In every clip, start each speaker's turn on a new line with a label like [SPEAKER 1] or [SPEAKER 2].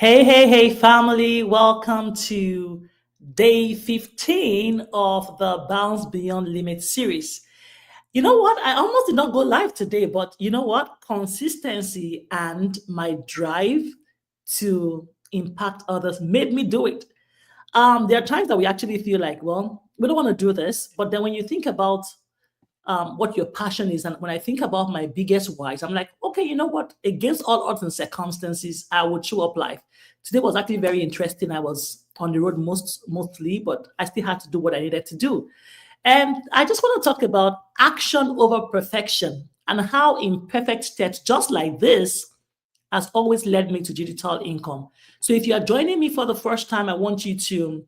[SPEAKER 1] Hey, family. Welcome to day 15 of the Bounce Beyond Limit series. You know what? I almost did not go live today, but you know what? Consistency and my drive to impact others made me do it. There are times that we actually feel like, well, we don't want to do this. But then when you think about what your passion is. And when I think about my biggest whys, I'm like, okay, you know what? Against all odds and circumstances, I would show up live. Today was actually very interesting. I was on the road mostly, but I still had to do what I needed to do. And I just want to talk about action over perfection and how imperfect steps just like this has always led me to digital income. So if you are joining me for the first time, I want you to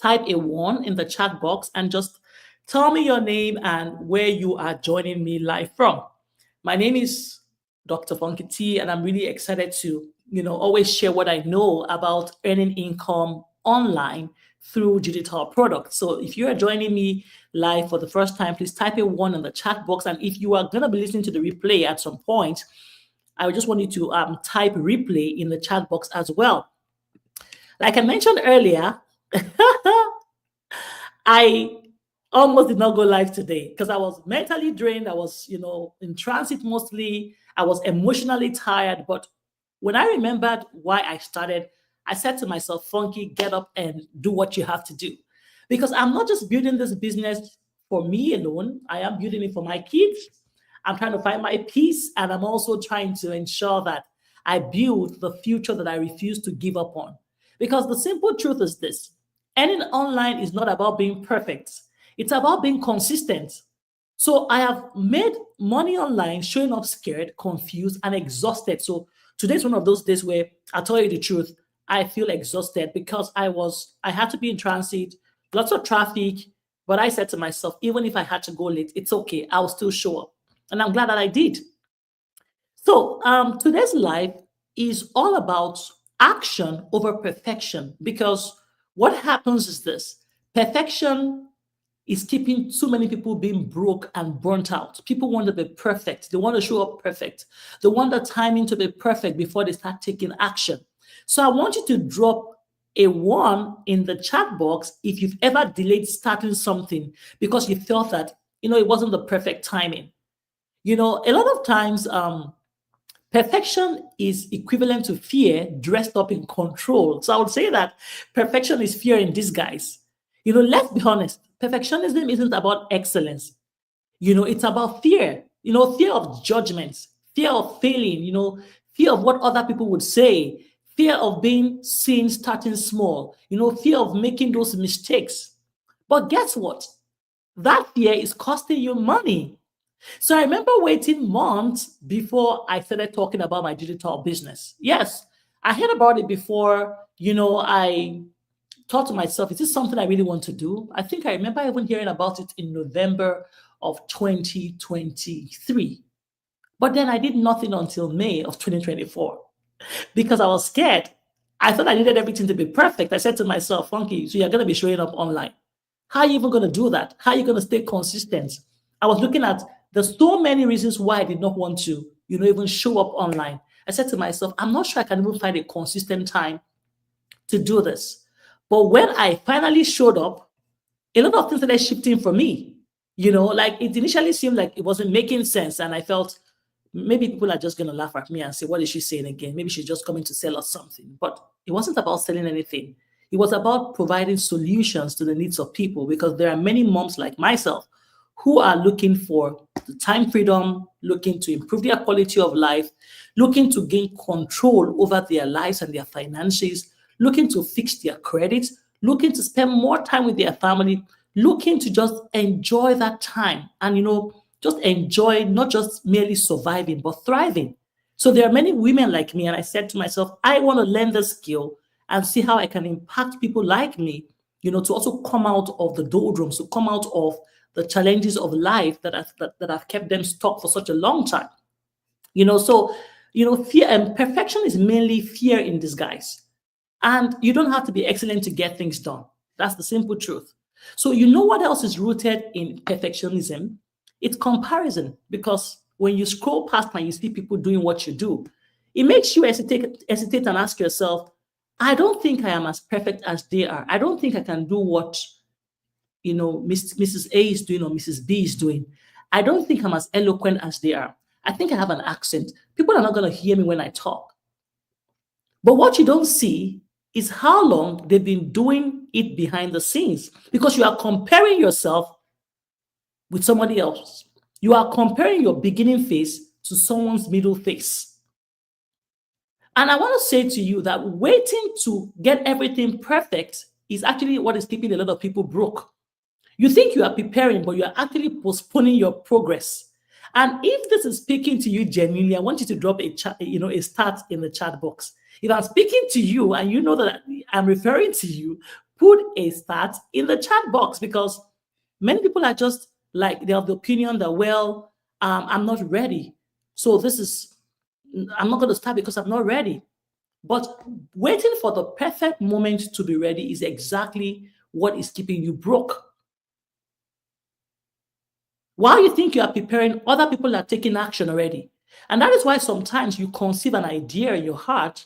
[SPEAKER 1] type a one in the chat box and just tell me your name and where you are joining me live from. My name is Dr. Funky T, and I'm really excited to, always share what I know about earning income online through digital products. So if you are joining me live for the first time, please type a one in the chat box. And if you are going to be listening to the replay at some point, I just want you to type replay in the chat box as well. Like I mentioned earlier, I almost did not go live today because I was mentally drained. I was, in transit mostly. I was emotionally tired. But when I remembered why I started, I said to myself, Funky, get up and do what you have to do. Because I'm not just building this business for me alone, I am building it for my kids. I'm trying to find my peace, and I'm also trying to ensure that I build the future that I refuse to give up on. Because the simple truth is this: earning online is not about being perfect, it's about being consistent. So I have made money online showing up scared, confused, and exhausted. So today's one of those days where I'll tell you the truth. I feel exhausted because I had to be in transit, lots of traffic. But I said to myself, even if I had to go late, it's okay. I'll still show up. And I'm glad that I did. So today's life is all about action over perfection because what happens is this: perfection is keeping too many people being broke and burnt out. People want to be perfect. They want to show up perfect. They want the timing to be perfect before they start taking action. So I want you to drop a one in the chat box if you've ever delayed starting something because you felt that, it wasn't the perfect timing. A lot of times, perfection is equivalent to fear dressed up in control. So I would say that perfection is fear in disguise. Let's be honest, perfectionism isn't about excellence. It's about fear, fear of judgments, fear of failing, fear of what other people would say, fear of being seen starting small, fear of making those mistakes. But guess what? That fear is costing you money. So I remember waiting months before I started talking about my digital business. Yes, I heard about it before. I thought to myself, is this something I really want to do? I think I remember even hearing about it in November of 2023. But then I did nothing until May of 2024 because I was scared. I thought I needed everything to be perfect. I said to myself, Funky, so you're going to be showing up online. How are you even going to do that? How are you going to stay consistent? I was looking at there's so many reasons why I did not want to, even show up online. I said to myself, I'm not sure I can even find a consistent time to do this. But when I finally showed up, a lot of things started shifting for me. Like it initially seemed like it wasn't making sense. And I felt maybe people are just going to laugh at me and say, what is she saying again? Maybe she's just coming to sell us something. But it wasn't about selling anything. It was about providing solutions to the needs of people because there are many moms like myself who are looking for the time freedom, looking to improve their quality of life, looking to gain control over their lives and their finances, looking to fix their credit, looking to spend more time with their family, looking to just enjoy that time and, just enjoy not just merely surviving, but thriving. So there are many women like me, and I said to myself, I want to learn the skill and see how I can impact people like me, to also come out of the doldrums, to come out of the challenges of life that have kept them stuck for such a long time. So fear and perfection is mainly fear in disguise. And you don't have to be excellent to get things done. That's the simple truth. So what else is rooted in perfectionism? It's comparison. Because when you scroll past and you see people doing what you do, it makes you hesitate and ask yourself, I don't think I am as perfect as they are. I don't think I can do what, Mrs. A is doing or Mrs. B is doing. I don't think I'm as eloquent as they are. I think I have an accent. People are not going to hear me when I talk. But what you don't see is how long they've been doing it behind the scenes, because you are comparing yourself with somebody else. You are comparing your beginning phase to someone's middle phase. And I want to say to you that waiting to get everything perfect is actually what is keeping a lot of people broke. You think you are preparing, but you are actually postponing your progress. And if this is speaking to you genuinely, I want you to drop a chat, a start in the chat box. If I'm speaking to you and you know that I'm referring to you, put a start in the chat box, because many people are just like, they have the opinion that, well, I'm not ready. So I'm not going to start because I'm not ready. But waiting for the perfect moment to be ready is exactly what is keeping you broke. While you think you are preparing, other people are taking action already. And that is why sometimes you conceive an idea in your heart.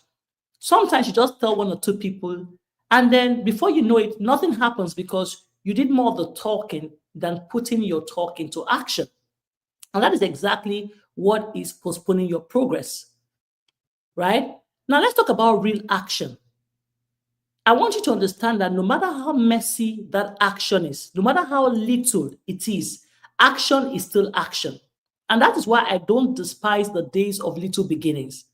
[SPEAKER 1] Sometimes you just tell one or two people, and then before you know it, nothing happens because you did more of the talking than putting your talk into action. And that is exactly what is postponing your progress, right? Now, let's talk about real action. I want you to understand that no matter how messy that action is, no matter how little it is, action is still action. And that is why I don't despise the days of little beginnings.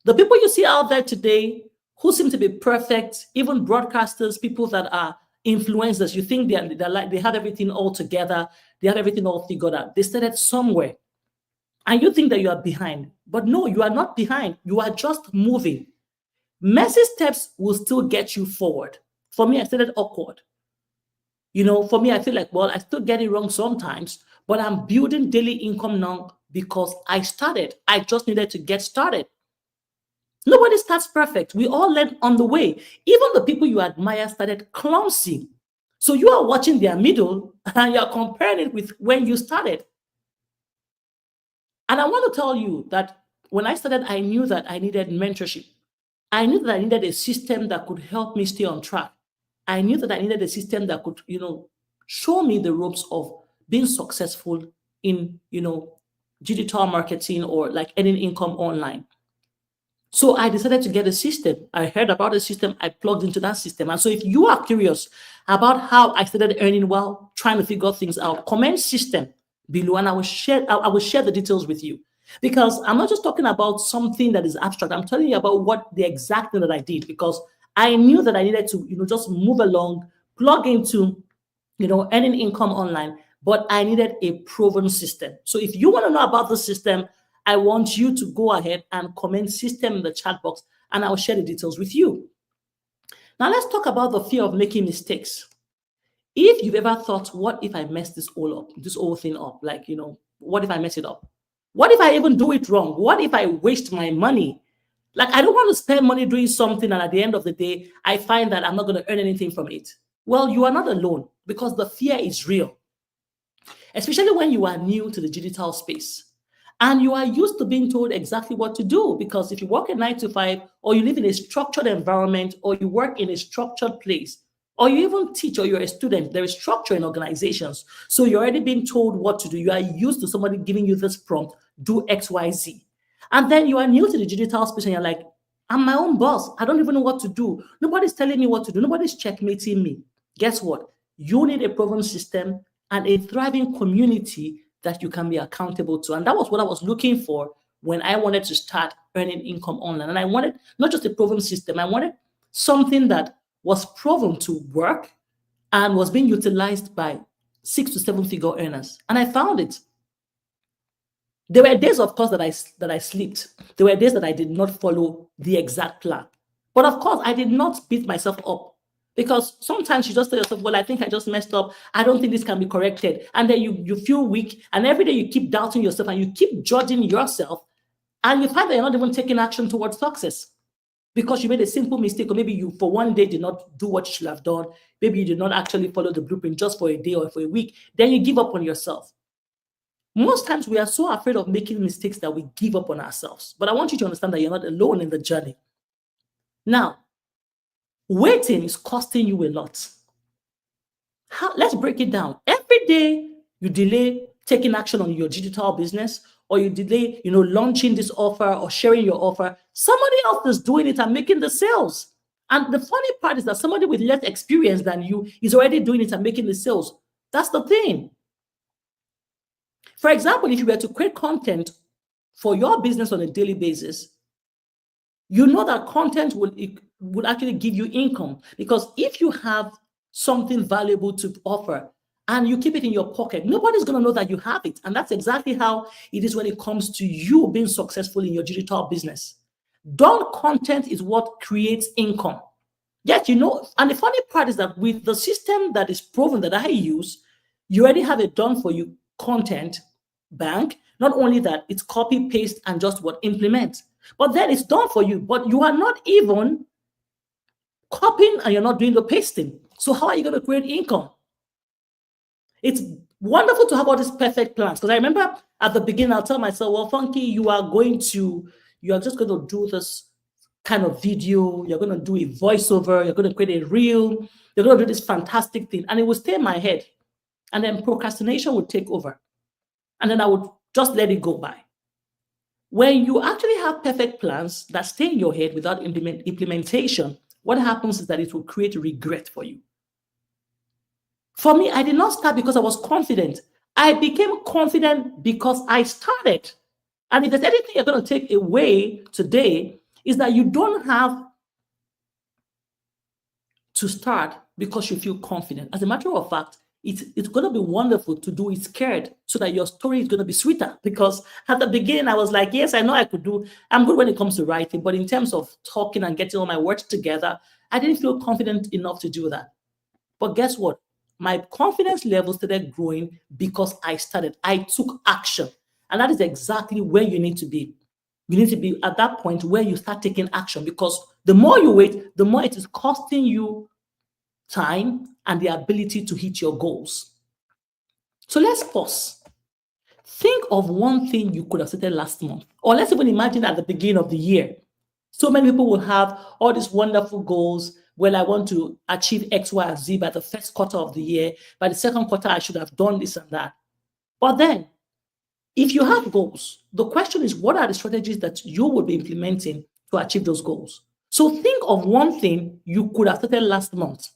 [SPEAKER 1] The people you see out there today who seem to be perfect, even broadcasters, people that are influencers, you think they're like they have everything all together, they have everything all figured out. They started somewhere. And you think that you are behind. But no, you are not behind. You are just moving. Messy steps will still get you forward. For me, I started awkward. For me, I feel like, well, I still get it wrong sometimes, but I'm building daily income now because I started. I just needed to get started. Nobody starts perfect. We all learn on the way. Even the people you admire started clumsy. So you are watching their middle and you're comparing it with when you started. And I want to tell you that when I started, I knew that I needed mentorship. I knew that I needed a system that could help me stay on track. I knew that I needed a system that could, show me the ropes of being successful in, digital marketing or like earning income online. So I decided to get a system. I heard about a system, I plugged into that system. And so if you are curious about how I started earning while trying to figure things out, comment system below and I will share the details with you. Because I'm not just talking about something that is abstract. I'm telling you about what the exact thing that I did, because I knew that I needed to, just move along, plug into, earning income online, but I needed a proven system. So if you want to know about the system, I want you to go ahead and comment system in the chat box and I'll share the details with you. Now let's talk about the fear of making mistakes. If you've ever thought, what if I mess this whole thing up? Like, what if I mess it up? What if I even do it wrong? What if I waste my money? Like, I don't want to spend money doing something and at the end of the day, I find that I'm not going to earn anything from it. Well, you are not alone, because the fear is real, especially when you are new to the digital space. And you are used to being told exactly what to do, because if you work a 9 to 5, or you live in a structured environment, or you work in a structured place, or you even teach, or you're a student, there is structure in organizations. So you're already being told what to do. You are used to somebody giving you this prompt, do X, Y, Z. And then you are new to the digital space and you're like, I'm my own boss. I don't even know what to do. Nobody's telling me what to do. Nobody's checkmating me. Guess what? You need a proven system and a thriving community that you can be accountable to. And that was what I was looking for when I wanted to start earning income online. And I wanted not just a proven system, I wanted something that was proven to work and was being utilized by 6 to 7 figure earners. And I found it. There were days, of course, that I slept. There were days that I did not follow the exact plan. But of course, I did not beat myself up, because sometimes you just tell yourself, well, I think I just messed up. I don't think this can be corrected. And then you feel weak. And every day you keep doubting yourself and you keep judging yourself. And you find that you're not even taking action towards success because you made a simple mistake, or maybe you for one day did not do what you should have done. Maybe you did not actually follow the blueprint just for a day or for a week. Then you give up on yourself. Most times we are so afraid of making mistakes that we give up on ourselves. But I want you to understand that you're not alone in the journey. Now, Waiting is costing you a lot. Let's break it down. Every day you delay taking action on your digital business, or you delay, launching this offer or sharing your offer, somebody else is doing it and making the sales. And the funny part is that somebody with less experience than you is already doing it and making the sales. That's the thing. For example, if you were to create content for your business on a daily basis, you know that content will actually give you income, because if you have something valuable to offer and you keep it in your pocket, nobody's going to know that you have it. And that's exactly how it is when it comes to you being successful in your digital business. Done content is what creates income. Yes, and the funny part is that with the system that is proven that I use, you already have a done for you content bank. Not only that, it's copy, paste, and just what implement. But then it's done for you, but you are not even copying and you're not doing the pasting. So how are you going to create income? It's wonderful to have all these perfect plans. Because I remember at the beginning, I'll tell myself, well, Funky, you are just going to do this kind of video, you're going to do a voiceover, you're going to create a reel, you're going to do this fantastic thing. And it will stay in my head. And then procrastination would take over. And then I would just let it go by. When you actually have perfect plans that stay in your head without implementation, what happens is that it will create regret for you. For me, I did not start because I was confident. I became confident because I started. And if there's anything you're going to take away today, is that you don't have to start because you feel confident. As a matter of fact, it's going to be wonderful to do it scared, so that your story is going to be sweeter. Because at the beginning, I was like, yes, I know I'm good when it comes to writing, but in terms of talking and getting all my words together, I didn't feel confident enough to do that. But guess what? My confidence level started growing because I started. I took action. And that is exactly where you need to be. You need to be at that point where you start taking action, because the more you wait, the more it is costing you time and the ability to hit your goals. So let's pause. Think of one thing you could have started last month, or let's even imagine at the beginning of the year. So many people will have all these wonderful goals. Well, I want to achieve X, Y, and Z by the first quarter of the year. By the second quarter, I should have done this and that. But then, if you have goals, the question is, what are the strategies that you will be implementing to achieve those goals? So think of one thing you could have started last month.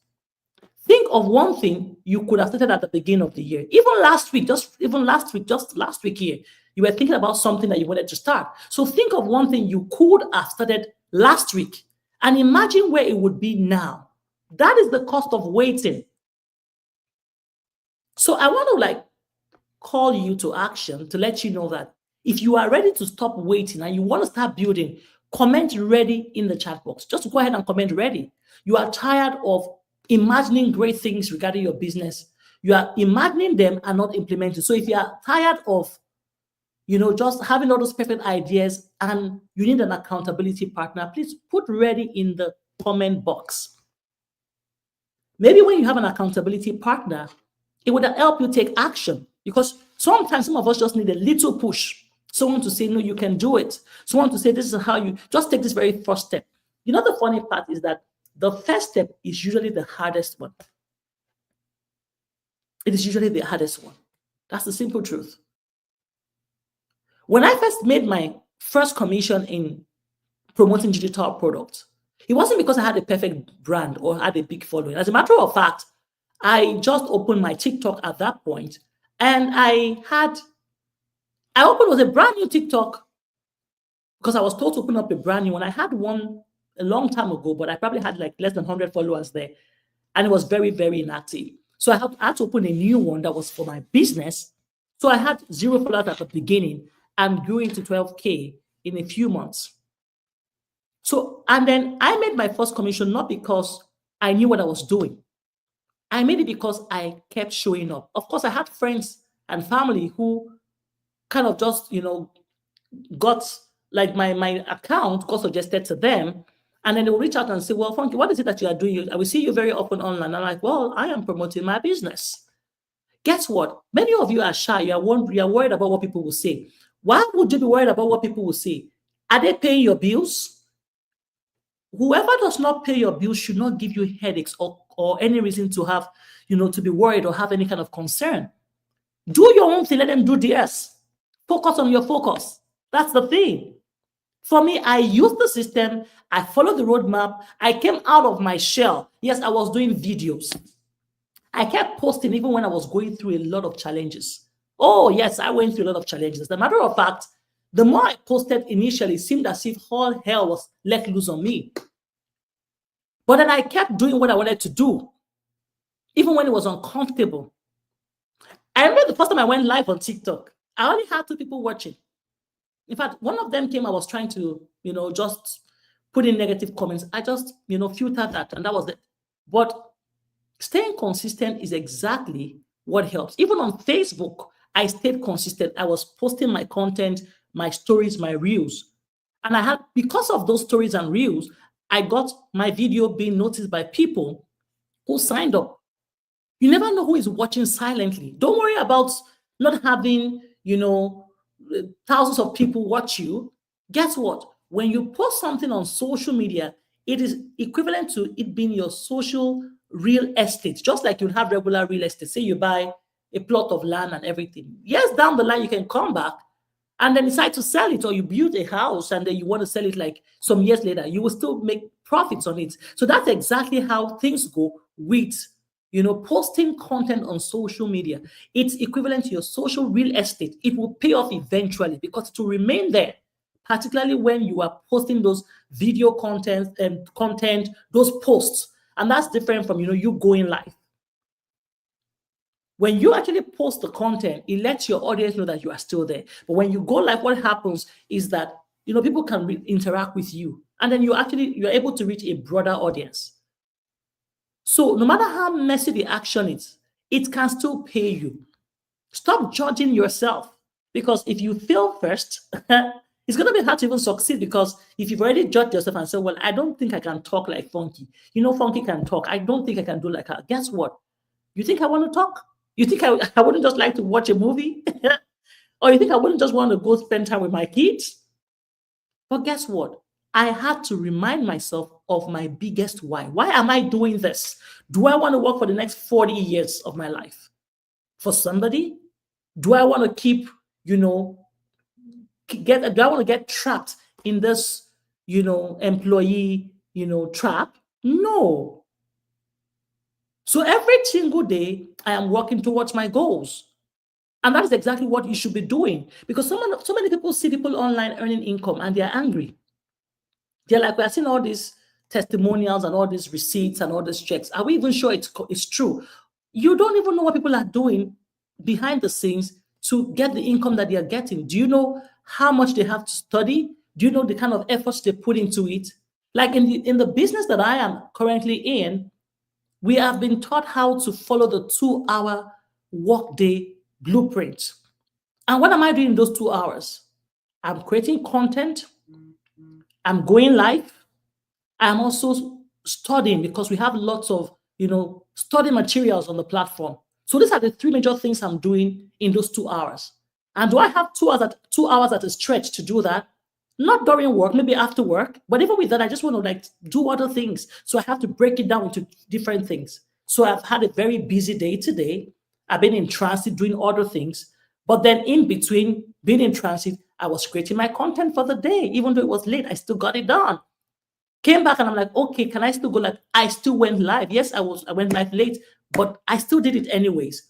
[SPEAKER 1] Think of one thing you could have started at the beginning of the year. Even last week here, you were thinking about something that you wanted to start. So think of one thing you could have started last week and imagine where it would be now. That is the cost of waiting. So I want to call you to action to let you know that if you are ready to stop waiting and you want to start building, comment ready in the chat box. Just go ahead and comment ready. You are tired of imagining great things regarding your business. You are imagining them and not implementing. So if you are tired of, just having all those perfect ideas and you need an accountability partner, please put ready in the comment box. Maybe when you have an accountability partner, it would help you take action, because sometimes some of us just need a little push. Someone to say, no, you can do it. Someone to say, this is how you just take this very first step. The funny part is that the first step is usually the hardest one. It is usually the hardest one. That's the simple truth. When I first made my first commission in promoting digital products, it wasn't because I had a perfect brand or had a big following. As a matter of fact, I just opened my TikTok at that point, and I opened was a brand new TikTok because I was told to open up a brand new one. I had one a long time ago, but I probably had less than 100 followers there, and it was very, very inactive. So I had to open a new one that was for my business. So I had 0 followers at the beginning and grew into 12K in a few months. So, and then I made my first commission not because I knew what I was doing. I made it because I kept showing up. Of course, I had friends and family who kind of just, got my account got suggested to them. And then they will reach out and say, well, Funky, what is it that you are doing? I will see you very often online. I'm like, well, I am promoting my business. Guess what? Many of you are shy. You are worried about what people will say. Why would you be worried about what people will say? Are they paying your bills? Whoever does not pay your bills should not give you headaches or any reason to have, to be worried or have any kind of concern. Do your own thing, let them do theirs. Focus on your focus. That's the thing. For me, I used the system, I followed the roadmap, I came out of my shell. Yes, I was doing videos. I kept posting even when I was going through a lot of challenges. Oh, yes, I went through a lot of challenges. As a matter of fact, the more I posted initially, it seemed as if all hell was let loose on me. But then I kept doing what I wanted to do, even when it was uncomfortable. I remember the first time I went live on TikTok, I only had 2 people watching. In fact, one of them came, I was trying to, just put in negative comments. I just, filtered that, and that was it. But staying consistent is exactly what helps. Even on Facebook, I stayed consistent. I was posting my content, my stories, my reels. And I had, because of those stories and reels, I got my video being noticed by people who signed up. You never know who is watching silently. Don't worry about not having, thousands of people watch you. Guess what? When you post something on social media, it is equivalent to it being your social real estate, just like you have regular real estate. Say you buy a plot of land and everything. Yes, down the line, you can come back and then decide to sell it, or you build a house and then you want to sell it like some years later, you will still make profits on it. So that's exactly how things go with posting content on social media. It's equivalent to your social real estate. It will pay off eventually because it will remain there, particularly when you are posting those video content, those posts. And that's different from you going live. When you actually post the content, it lets your audience know that you are still there. But when you go live, what happens is that people can interact with you, and then you're able to reach a broader audience. So no matter how messy the action is, it can still pay you. Stop judging yourself, because if you fail first, it's going to be hard to even succeed, because if you've already judged yourself and said, well, I don't think I can talk like Funky. Funky can talk. I don't think I can do like her. Guess what? You think I want to talk? You think I wouldn't just like to watch a movie? Or you think I wouldn't just want to go spend time with my kids? But guess what? I had to remind myself of my biggest why. Why am I doing this? Do I want to work for the next 40 years of my life for somebody? Do I want to keep, do I want to get trapped in this, employee, trap? No. So every single day, I am working towards my goals. And that is exactly what you should be doing. Because so many people see people online earning income and they're angry. They're like, we're seeing all these testimonials and all these receipts and all these checks. Are we even sure it's true? You don't even know what people are doing behind the scenes to get the income that they are getting. Do you know how much they have to study? Do you know the kind of efforts they put into it? Like in the business that I am currently in, we have been taught how to follow the 2-hour workday blueprint. And what am I doing in those 2 hours? I'm creating content. I'm going live. I'm also studying, because we have lots of, study materials on the platform. So these are the 3 major things I'm doing in those 2 hours. And do I have 2 hours at a stretch to do that? Not during work, maybe after work. But even with that, I just want to do other things. So I have to break it down into different things. So I've had a very busy day today. I've been in transit doing other things. But then in between being in transit, I was creating my content for the day. Even though it was late, I still got it done. Came back and I'm like, okay, can I still go live? I still went live. Yes, I went live late, but I still did it anyways.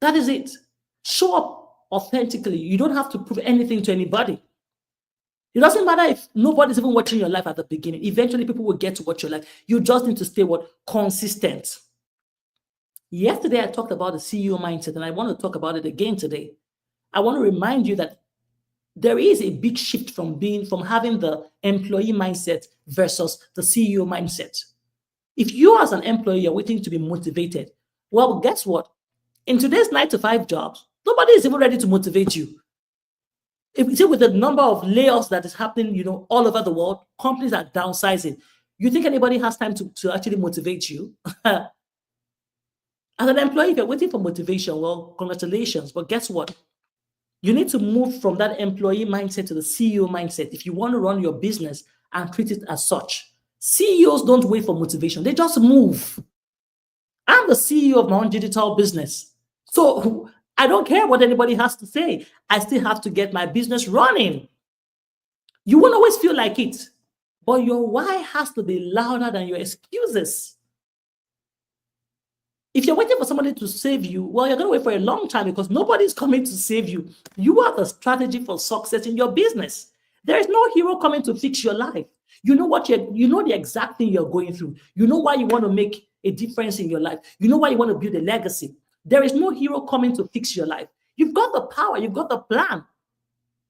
[SPEAKER 1] That is it. Show up authentically. You don't have to prove anything to anybody. It doesn't matter if nobody's even watching your life at the beginning. Eventually, people will get to watch your life. You just need to stay consistent. Yesterday, I talked about the CEO mindset, and I want to talk about it again today. I want to remind you that there is a big shift from having the employee mindset versus the CEO mindset. If you as an employee are waiting to be motivated, well, guess what? In today's 9-to-5 jobs, nobody is even ready to motivate you. If you see, with the number of layoffs that is happening, all over the world, companies are downsizing. You think anybody has time to actually motivate you? As an employee, if you're waiting for motivation, well, congratulations. But guess what? You need to move from that employee mindset to the CEO mindset if you want to run your business and treat it as such. CEOs don't wait for motivation, they just move. I'm the CEO of my own digital business. So I don't care what anybody has to say. I still have to get my business running. You won't always feel like it, but your why has to be louder than your excuses. If you're waiting for somebody to save you, well, you're going to wait for a long time because nobody's coming to save you. You are the strategy for success in your business. There is no hero coming to fix your life. You know you know the exact thing you're going through. You know why you want to make a difference in your life. You know why you want to build a legacy. There is no hero coming to fix your life. You've got the power, you've got the plan.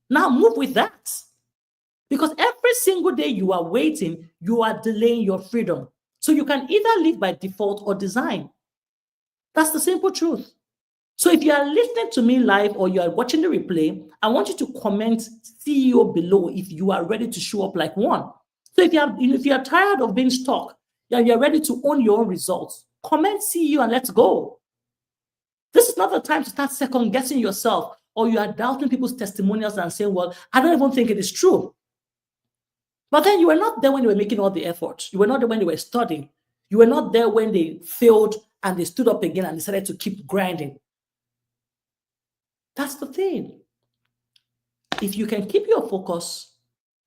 [SPEAKER 1] Now move with that. Because every single day you are waiting, you are delaying your freedom. So you can either live by default or design. That's the simple truth. So if you are listening to me live or you are watching the replay, I want you to comment CEO below if you are ready to show up like one. So if you are tired of being stuck and you're ready to own your own results, comment CEO and let's go. This is not the time to start second guessing yourself or you are doubting people's testimonials and saying, well, I don't even think it is true. But then you were not there when they were making all the effort. You were not there when they were studying. You were not there when they failed and they stood up again and decided to keep grinding. That's the thing. If you can keep your focus,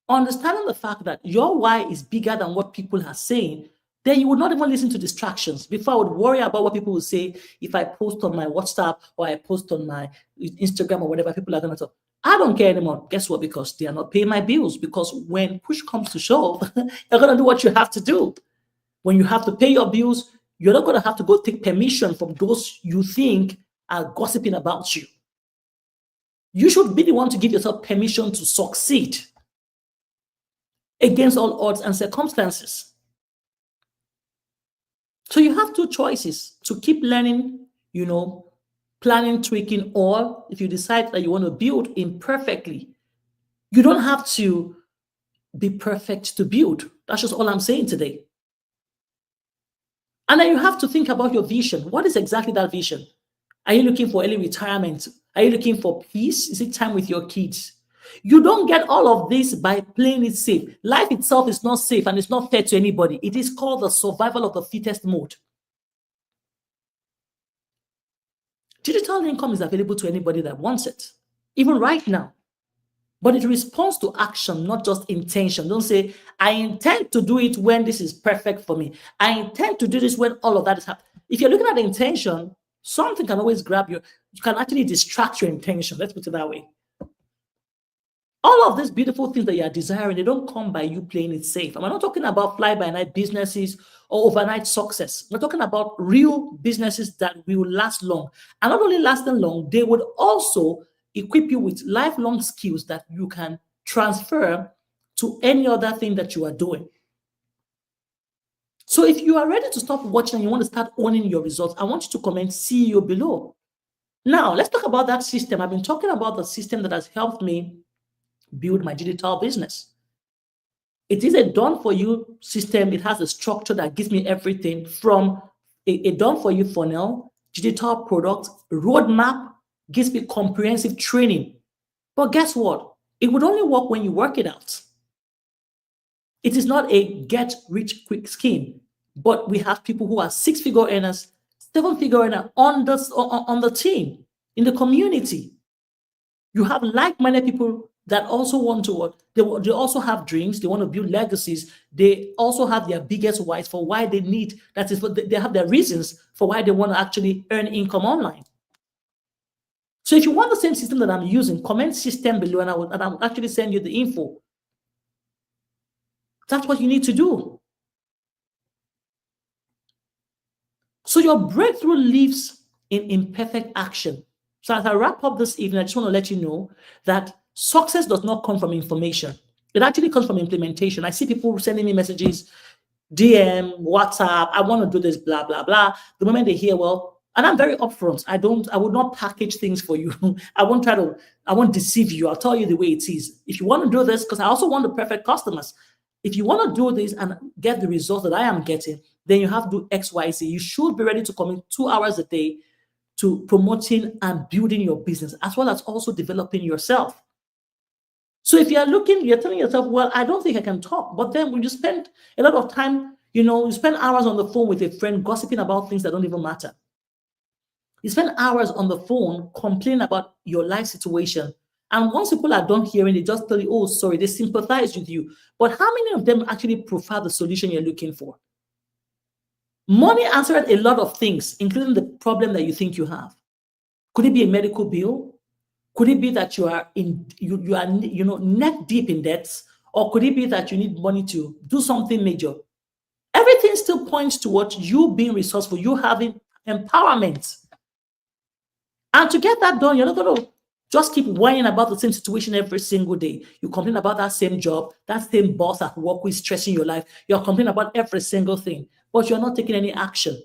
[SPEAKER 1] understanding the fact that your why is bigger than what people are saying, then you would not even listen to distractions. Before I would worry about what people will say if I post on my WhatsApp or I post on my Instagram or whatever, people are going to talk. I don't care anymore. Guess what? Because they are not paying my bills. Because when push comes to shove, you're going to do what you have to do. When you have to pay your bills, you're not going to have to go take permission from those you think are gossiping about you. You should be the one to give yourself permission to succeed against all odds and circumstances. So you have two choices: to keep learning, planning, tweaking, or if you decide that you want to build imperfectly, you don't have to be perfect to build. That's just all I'm saying today. And then you have to think about your vision. What is exactly that vision? Are you looking for early retirement? Are you looking for peace? Is it time with your kids? You don't get all of this by playing it safe. Life itself is not safe and it's not fair to anybody. It is called the survival of the fittest mode. Digital income is available to anybody that wants it, even right now. But it responds to action, not just intention. Don't say, I intend to do it when this is perfect for me. I intend to do this when all of that is happening. If you're looking at the intention, something can always grab you. You can actually distract your intention. Let's put it that way. All of these beautiful things that you are desiring, they don't come by you playing it safe. And we're not talking about fly-by-night businesses or overnight success. We're talking about real businesses that will last long. And not only lasting long, they would also equip you with lifelong skills that you can transfer to any other thing that you are doing. So if you are ready to stop watching and you want to start owning your results, I want you to comment CEO below. Now, let's talk about that system. I've been talking about the system that has helped me build my digital business. It is a done-for-you system. It has a structure that gives me everything from a done-for-you funnel, digital product, roadmap, gives me comprehensive training. But guess what? It would only work when you work it out. It is not a get-rich-quick scheme, but we have people who are six-figure earners, seven-figure earners on the team, in the community. You have like-minded people that also want to, they also have dreams, they want to build legacies, they also have their biggest whys for why they need, that is what they have their reasons for why they want to actually earn income online. So if you want the same system that I'm using, comment system below and I will actually send you the info. That's what you need to do. So your breakthrough lives in imperfect action. So as I wrap up this evening, I just want to let you know that success does not come from information. It actually comes from implementation. I see people sending me messages, DM, WhatsApp, I want to do this, blah, blah, blah. The moment they hear, well, and I'm very upfront. I would not package things for you. I won't deceive you. I'll tell you the way it is. If you want to do this, because I also want the perfect customers. If you want to do this and get the results that I am getting, then you have to do X, Y, Z. You should be ready to commit 2 hours a day to promoting and building your business, as well as also developing yourself. So if you're looking, you're telling yourself, well, I don't think I can talk. But then when you spend a lot of time, you spend hours on the phone with a friend gossiping about things that don't even matter. You spend hours on the phone complaining about your life situation. And once people are done hearing, they just tell you, oh, sorry, they sympathize with you. But how many of them actually prefer the solution you're looking for? Money answered a lot of things, including the problem that you think you have. Could it be a medical bill? Could it be that you are neck deep in debts? Or could it be that you need money to do something major? Everything still points towards you being resourceful, you having empowerment. And to get that done, you're not going to just keep whining about the same situation every single day. You complain about that same job, that same boss at work who is stressing your life. You're complaining about every single thing, but you're not taking any action.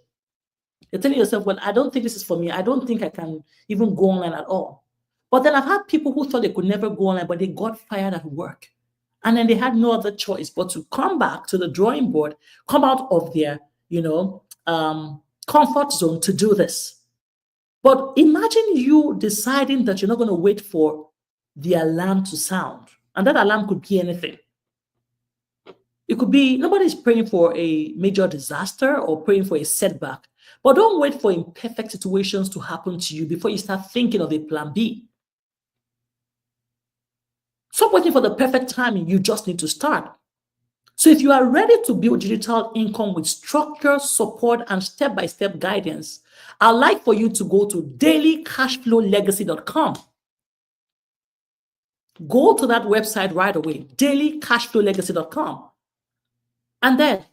[SPEAKER 1] You're telling yourself, well, I don't think this is for me. I don't think I can even go online at all. But then I've had people who thought they could never go online, but they got fired at work. And then they had no other choice but to come back to the drawing board, come out of their, comfort zone to do this. But imagine you deciding that you're not going to wait for the alarm to sound. And that alarm could be anything. It could be nobody's praying for a major disaster or praying for a setback. But don't wait for imperfect situations to happen to you before you start thinking of a plan B. Stop waiting for the perfect timing. You just need to start. So if you are ready to build digital income with structure, support, and step-by-step guidance, I'd like for you to go to dailycashflowlegacy.com. Go to that website right away, dailycashflowlegacy.com. And then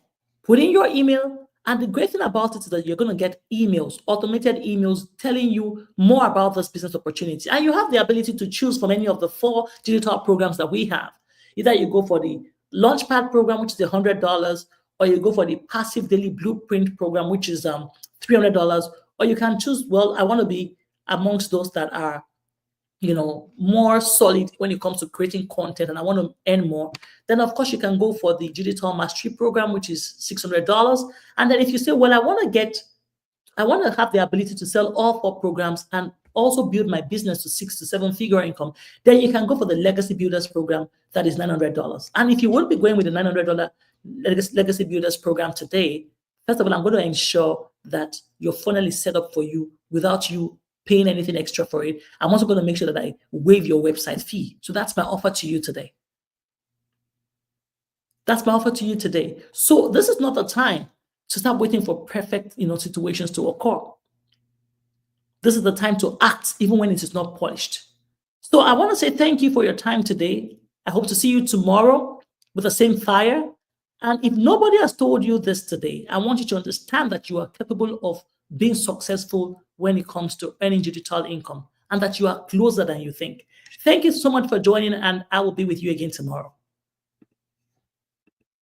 [SPEAKER 1] put in your email. And the great thing about it is that you're going to get emails, automated emails telling you more about this business opportunity. And you have the ability to choose from any of the 4 digital programs that we have. Either you go for the Launchpad program, which is $100, or you go for the Passive Daily Blueprint program, which is $300, or you can choose, well, I want to be amongst those that are, more solid when it comes to creating content and I want to earn more. Then, of course, you can go for the Digital Mastery program, which is $600. And then if you say, well, I want to have the ability to sell all 4 programs and also build my business to 6 to 7 figure income, then you can go for the Legacy Builders program that is $900. And if you won't be going with the $900 Legacy Builders program today, first of all, I'm going to ensure that your funnel is set up for you without you paying anything extra for it. I'm also going to make sure that I waive your website fee. So that's my offer to you today. That's my offer to you today. So this is not the time to start waiting for perfect, situations to occur. This is the time to act even when it is not polished. So I want to say thank you for your time today. I hope to see you tomorrow with the same fire. And if nobody has told you this today, I want you to understand that you are capable of being successful when it comes to earning digital income and that you are closer than you think. Thank you so much for joining, and I will be with you again tomorrow.